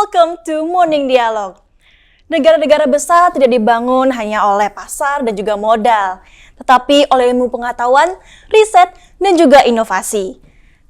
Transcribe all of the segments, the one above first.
Welcome to Morning Dialogue. Negara-negara besar tidak dibangun hanya oleh pasar dan juga modal, tetapi oleh ilmu pengetahuan, riset, dan juga inovasi.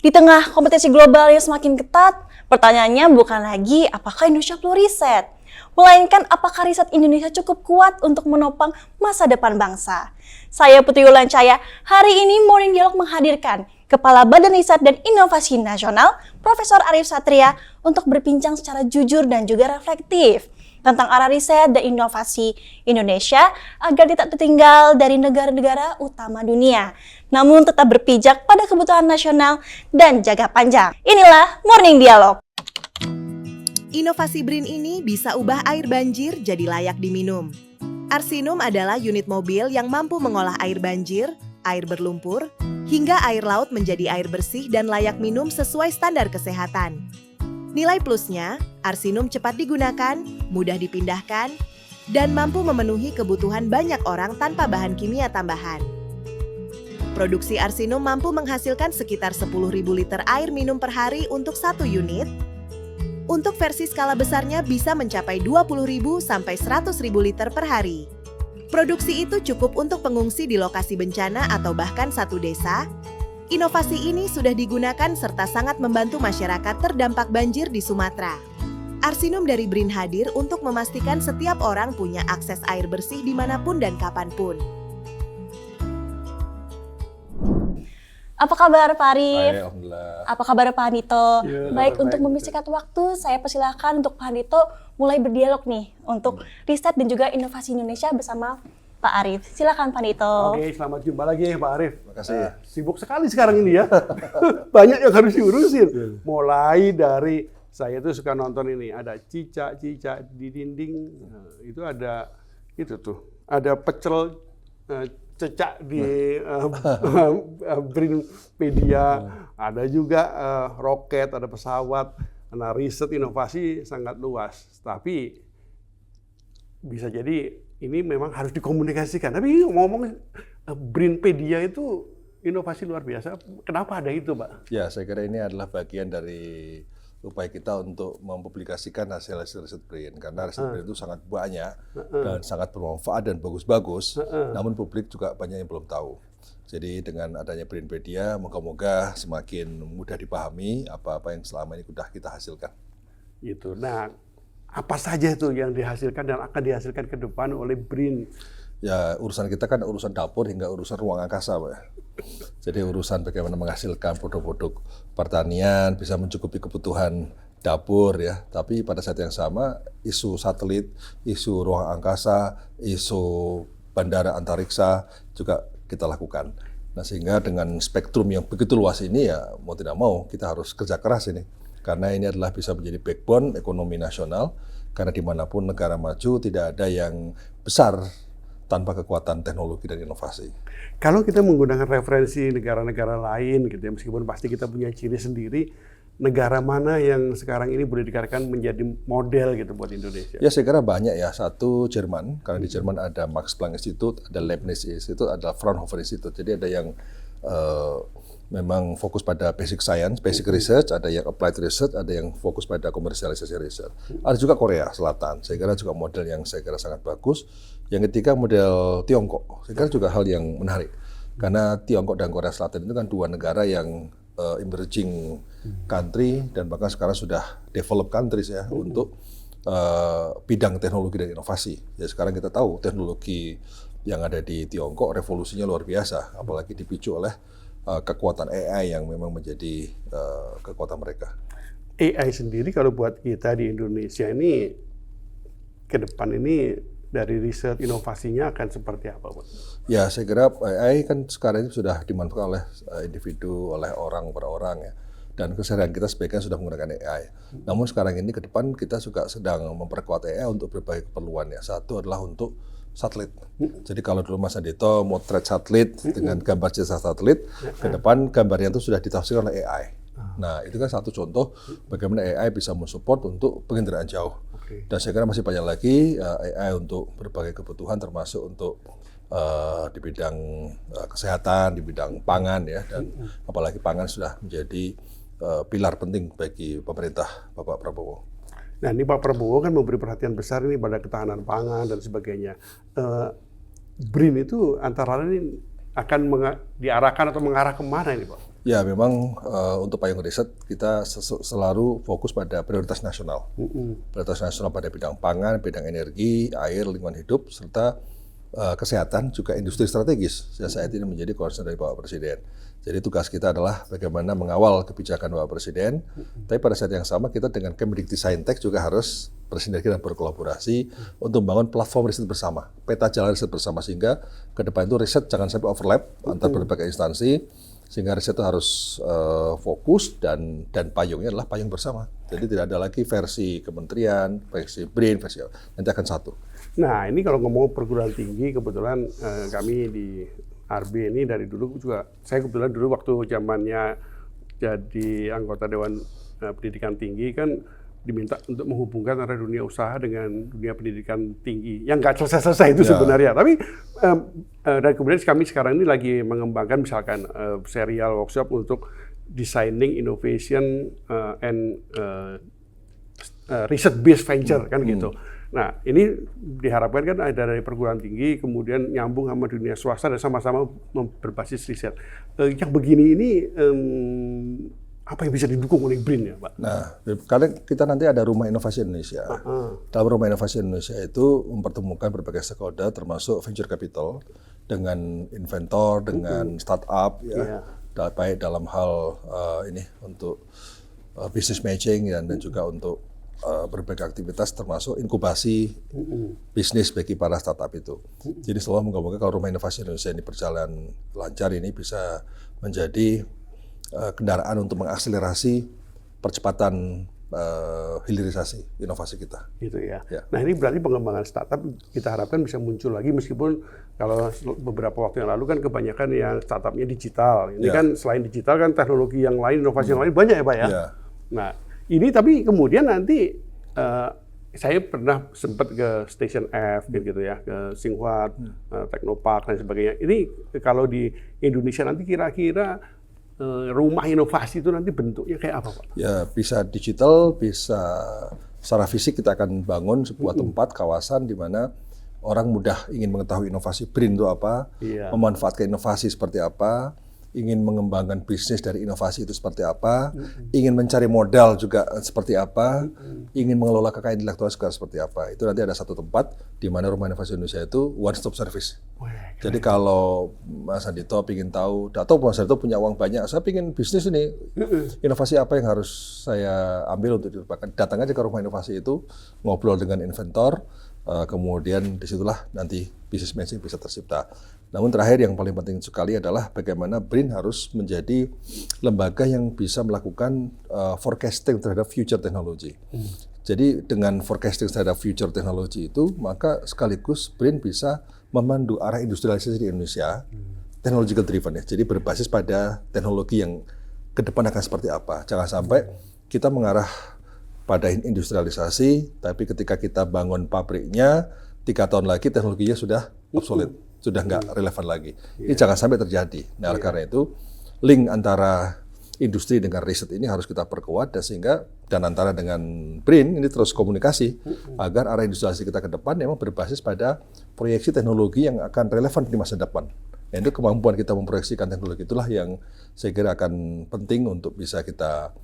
Di tengah kompetisi global yang semakin ketat, pertanyaannya bukan lagi apakah Indonesia perlu riset, melainkan apakah riset Indonesia cukup kuat untuk menopang masa depan bangsa. Saya Putri Yulancaya, hari ini Morning Dialog menghadirkan Kepala Badan Riset dan Inovasi Nasional, Profesor Arief Satria, untuk berbincang secara jujur dan juga reflektif tentang arah riset dan inovasi Indonesia agar tidak tertinggal dari negara-negara utama dunia, namun tetap berpijak pada kebutuhan nasional dan jangka panjang. Inilah Morning Dialog. Inovasi BRIN ini bisa ubah air banjir jadi layak diminum. Arsinum adalah unit mobil yang mampu mengolah air banjir, air berlumpur, hingga air laut menjadi air bersih dan layak minum sesuai standar kesehatan. Nilai plusnya, arsinum cepat digunakan, mudah dipindahkan, dan mampu memenuhi kebutuhan banyak orang tanpa bahan kimia tambahan. Produksi arsinum mampu menghasilkan sekitar 10.000 liter air minum per hari untuk satu unit. Untuk versi skala besarnya bisa mencapai 20.000 sampai 100.000 liter per hari. Produksi itu cukup untuk pengungsi di lokasi bencana atau bahkan satu desa. Inovasi ini sudah digunakan serta sangat membantu masyarakat terdampak banjir di Sumatera. Arsinum dari BRIN hadir untuk memastikan setiap orang punya akses air bersih dimanapun dan kapanpun. Apa kabar Pak Arief? Baik, alhamdulillah. Apa kabar Pak Andito? Ya, Baik, baik, untuk mempersingkat waktu, saya persilakan untuk Pak Andito mulai berdialog nih untuk riset dan juga inovasi Indonesia bersama Pak Arief. Silakan Pak Andito. Oke, selamat jumpa lagi Pak Arief. Terima kasih. Sibuk sekali sekarang ini ya. Banyak yang harus diurusin. Mulai dari saya tuh suka nonton ini, ada cicak-cicak di dinding. Nah, itu ada itu tuh, ada pecel cecak di BRINpedia. Ada juga roket, ada pesawat. Nah, riset inovasi sangat luas. Tapi bisa jadi ini memang harus dikomunikasikan. Tapi ngomong BRINpedia itu inovasi luar biasa. Kenapa ada itu, Pak? Ya, saya kira ini adalah bagian dari upaya kita untuk mempublikasikan hasil-hasil riset BRIN. Karena riset BRIN itu sangat banyak dan sangat bermanfaat dan bagus-bagus. Namun publik juga banyak yang belum tahu. Jadi dengan adanya BRINpedia, moga-moga semakin mudah dipahami apa-apa yang selama ini sudah kita hasilkan. Itu. Nah, apa saja itu yang dihasilkan dan akan dihasilkan ke depan oleh BRIN? Ya, urusan kita kan urusan dapur hingga urusan ruang angkasa, Pak. Jadi urusan bagaimana menghasilkan produk-produk pertanian, bisa mencukupi kebutuhan dapur ya. Tapi pada saat yang sama, isu satelit, isu ruang angkasa, isu bandara antariksa juga kita lakukan. Nah, sehingga dengan spektrum yang begitu luas ini ya mau tidak mau kita harus kerja keras ini. Karena ini adalah bisa menjadi backbone ekonomi nasional. Karena dimanapun negara maju tidak ada yang besar tanpa kekuatan teknologi dan inovasi. Kalau kita menggunakan referensi negara-negara lain, gitu ya, meskipun pasti kita punya ciri sendiri, negara mana yang sekarang ini boleh dikatakan menjadi model gitu buat Indonesia? Ya, saya kira banyak ya. Satu Jerman, karena di Jerman ada Max Planck Institute, ada Leibniz Institute, ada Fraunhofer Institute. Jadi ada yang memang fokus pada basic science, basic research, ada yang applied research, ada yang fokus pada komersialisasi research. Ada juga Korea Selatan, saya kira juga model yang saya kira sangat bagus. Yang ketiga model Tiongkok, saya kira juga hal yang menarik. Karena Tiongkok dan Korea Selatan itu kan dua negara yang emerging country dan bahkan sekarang sudah developed countries ya untuk bidang teknologi dan inovasi. Ya sekarang kita tahu teknologi yang ada di Tiongkok revolusinya luar biasa, apalagi dipicu oleh kekuatan AI yang memang menjadi kekuatan mereka. AI sendiri kalau buat kita di Indonesia ini ke depan ini dari riset inovasinya akan seperti apa, Pak? Ya, saya kira AI kan sekarang ini sudah dimanfaatkan oleh individu, oleh orang per orang ya. Dan keseharian kita sebagian sudah menggunakan AI. Namun sekarang ini ke depan kita juga sedang memperkuat AI untuk berbagai keperluan ya. Satu adalah untuk satelit. Jadi kalau dulu Mas Andito motret satelit dengan gambar sisa satelit, ke depan gambarnya itu sudah ditafsirkan oleh AI. Nah, itu kan satu contoh bagaimana AI bisa mensupport untuk penginderaan jauh. Dan saya kira masih banyak lagi AI untuk berbagai kebutuhan termasuk untuk di bidang kesehatan, di bidang pangan ya, dan apalagi pangan sudah menjadi pilar penting bagi pemerintah Bapak Prabowo. Nah, ini Pak Prabowo kan memberi perhatian besar ini pada ketahanan pangan dan sebagainya. BRIN itu antara lain akan diarahkan atau mengarah kemana ini, Pak? Ya, memang untuk payung riset kita selalu fokus pada prioritas nasional. Prioritas nasional pada bidang pangan, bidang energi, air, lingkungan hidup, serta kesehatan, juga industri strategis yang saat ini menjadi concern dari Bapak Presiden. Jadi tugas kita adalah bagaimana mengawal kebijakan Bapak Presiden, tapi pada saat yang sama kita dengan Kemdikti-Saintek juga harus bersinergi dan berkolaborasi untuk membangun platform riset bersama, peta jalan riset bersama, sehingga ke depan itu riset jangan sampai overlap antar berbagai instansi, sehingga riset itu harus fokus dan payungnya adalah payung bersama. Jadi tidak ada lagi versi kementerian, versi BRIN, versi nanti akan satu. Nah, ini kalau ngomong perguruan tinggi, kebetulan kami di RB ini dari dulu juga, saya kebetulan dulu waktu zamannya jadi anggota Dewan Pendidikan Tinggi kan diminta untuk menghubungkan antara dunia usaha dengan dunia pendidikan tinggi yang nggak selesai-selesai itu sebenarnya. Tapi dan kemudian kami sekarang ini lagi mengembangkan misalkan serial workshop untuk designing innovation and research based venture kan gitu. Nah, ini diharapkan kan ada dari perguruan tinggi, kemudian nyambung sama dunia swasta dan sama-sama berbasis riset. Yang begini ini apa yang bisa didukung oleh BRIN ya, Pak? Nah, karena kita nanti ada Rumah Inovasi Indonesia. Dalam Rumah Inovasi Indonesia itu mempertemukan berbagai stakeholder, termasuk venture capital, dengan inventor, dengan startup, ya, baik dalam hal ini untuk business matching dan juga untuk berbagai aktivitas termasuk inkubasi bisnis bagi para startup itu. Jadi selalu moga-moga kalau Rumah Inovasi Indonesia ini berjalan lancar, ini bisa menjadi kendaraan untuk mengakselerasi percepatan hilirisasi inovasi kita. Gitu ya. Nah, ini berarti pengembangan startup kita harapkan bisa muncul lagi, meskipun kalau beberapa waktu yang lalu kan kebanyakan yang startupnya digital. Ini kan selain digital kan teknologi yang lain, inovasi yang lain banyak ya, Pak ya. Nah, ini tapi kemudian nanti saya pernah sempat ke Station F gitu ya, ke Xinhua Technopark dan sebagainya. Ini kalau di Indonesia nanti kira-kira rumah inovasi itu nanti bentuknya kayak apa, Pak? Ya, bisa digital, bisa secara fisik kita akan bangun sebuah tempat, kawasan di mana orang mudah ingin mengetahui inovasi BRIN itu apa, memanfaatkan inovasi seperti apa, ingin mengembangkan bisnis dari inovasi itu seperti apa, ingin mencari modal juga seperti apa, ingin mengelola kekayaan intelektual juga seperti apa. Itu nanti ada satu tempat di mana Rumah Inovasi Indonesia itu one stop service. Jadi kalau Mas Andito ingin tahu, atau Mas Andito punya uang banyak, saya ingin bisnis ini, inovasi apa yang harus saya ambil untuk dikembangkan, datang aja ke Rumah Inovasi itu, ngobrol dengan inventor, kemudian disitulah nanti bisnis matching bisa tercipta. Namun terakhir yang paling penting sekali adalah bagaimana BRIN harus menjadi lembaga yang bisa melakukan forecasting terhadap future technology. Jadi dengan forecasting terhadap future technology itu, maka sekaligus BRIN bisa memandu arah industrialisasi di Indonesia, technological driven ya. Jadi berbasis pada teknologi yang ke depan akan seperti apa. Jangan sampai kita mengarah pada industrialisasi, tapi ketika kita bangun pabriknya, 3 tahun lagi teknologinya sudah obsolete, sudah nggak relevan lagi. Ini jangan sampai terjadi. Nah, oleh karena itu, link antara industri dengan riset ini harus kita perkuat, dan antara dengan BRIN ini terus komunikasi agar arah industrialisasi kita ke depan memang berbasis pada proyeksi teknologi yang akan relevan di masa depan. Nah, itu kemampuan kita memproyeksikan teknologi itulah yang saya kira akan penting untuk bisa kita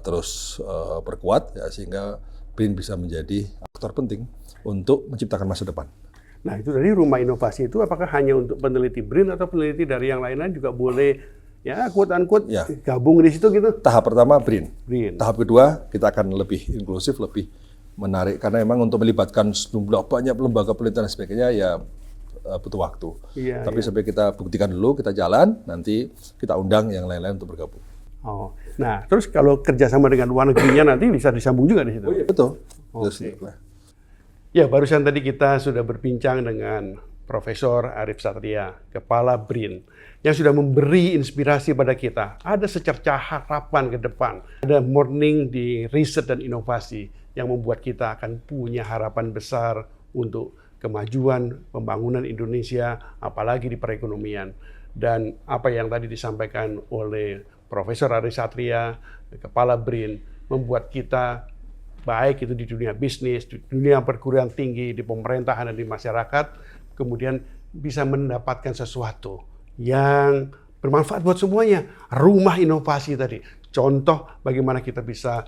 terus perkuat ya, sehingga BRIN bisa menjadi aktor penting untuk menciptakan masa depan. Nah, itu dari Rumah Inovasi itu apakah hanya untuk peneliti BRIN atau peneliti dari yang lain-lain juga boleh ya quote-unquote gabung di situ gitu? Tahap pertama BRIN. Tahap kedua kita akan lebih inklusif, lebih menarik, karena memang untuk melibatkan jumlah banyak lembaga penelitian dan sebagainya ya butuh waktu. Tapi sampai kita buktikan dulu, kita jalan, nanti kita undang yang lain-lain untuk bergabung. Oh, nah terus kalau kerjasama dengan luar negerinya nanti bisa disambung juga di situ? Oh iya, betul. Ya, barusan tadi kita sudah berbincang dengan Profesor Arief Satria, Kepala BRIN, yang sudah memberi inspirasi pada kita. Ada secercah harapan ke depan. Ada morning di riset dan inovasi yang membuat kita akan punya harapan besar untuk kemajuan pembangunan Indonesia, apalagi di perekonomian. Dan apa yang tadi disampaikan oleh Profesor Arief Satria, Kepala BRIN, membuat kita baik itu di dunia bisnis, di dunia perguruan tinggi, di pemerintahan dan di masyarakat, kemudian bisa mendapatkan sesuatu yang bermanfaat buat semuanya. Rumah inovasi tadi, contoh bagaimana kita bisa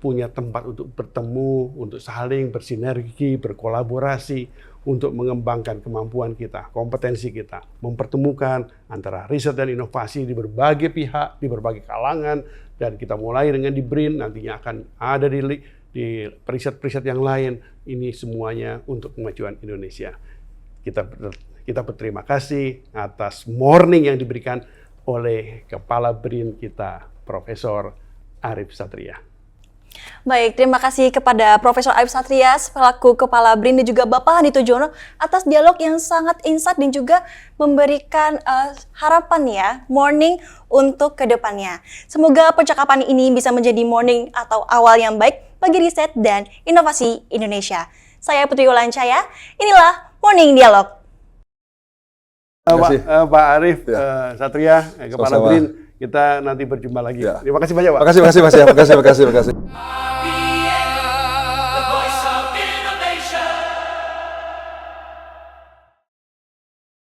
punya tempat untuk bertemu, untuk saling bersinergi, berkolaborasi, untuk mengembangkan kemampuan kita, kompetensi kita, mempertemukan antara riset dan inovasi di berbagai pihak, di berbagai kalangan, dan kita mulai dengan di BRIN, nantinya akan ada di periset-periset yang lain. Ini semuanya untuk kemajuan Indonesia. Kita berterima kasih atas morning yang diberikan oleh Kepala BRIN kita, Profesor Arief Satria. Baik, terima kasih kepada Profesor Arief Satria selaku Kepala BRIN dan juga Bapak Handi Tujono atas dialog yang sangat insight dan juga memberikan harapan ya, morning untuk kedepannya. Semoga percakapan ini bisa menjadi morning atau awal yang baik bagi riset dan inovasi Indonesia. Saya Putri Yulancaya, inilah Morning Dialog. Pak Arief Satria, Kepala Sama-sama. BRIN, kita nanti berjumpa lagi. Ya. Terima kasih banyak, Pak. Makasih Mas ya. Makasih.